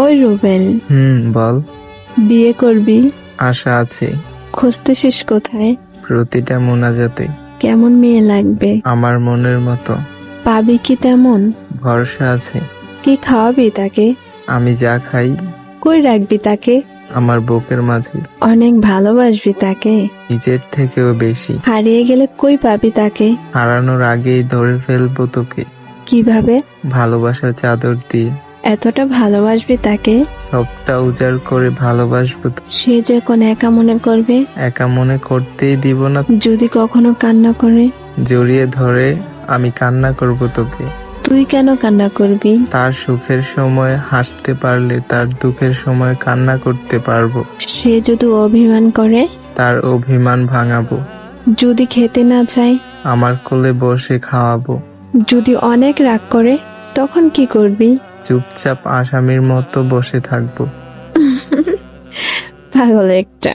ওই রুবেল, বল। বিয়ে করবি? আশা আছে। খুঁজতেছিস কোথায়? প্রতিটা মোনাজাতে। কেমন মেয়ে লাগবে? আমার মনের মতো। পাবি কি তেমন? ভরসা আছে। কি খাওয়াবি তাকে? আমি যা খাই। কই রাখবি তাকে? আমার বুকের মাঝে। অনেক ভালোবাসবি তাকে? নিজের থেকেও বেশি। হারিয়ে গেলে কই পাবি তাকে? হারানোর আগেই ধরে ফেলবো তোকে। কিভাবে? ভালোবাসার চাদর দিয়ে। এতটা ভালোবাসবি তাকে? সবটা উজাড় করে ভালোবাসবো তোকে। সে যখন একা মনে করবে? একা মনে করতেই দিব না। যদি কখনো কান্না করে? জড়িয়ে ধরে আমি কান্না করব তোকে। তুই কেন কান্না করবি? তার সুখের সময় হাসতে পারলে তার দুঃখের সময় কান্না করতে পারবো। সে যদি অভিমান করে? তার অভিমান ভাঙাবো। যদি খেতে না চায়? আমার কোলে বসে খাওয়াবো। যদি অনেক রাগ করে তখন কি করবি? চুপচাপ আসামির মতো বসে থাকবো। পাগল একটা।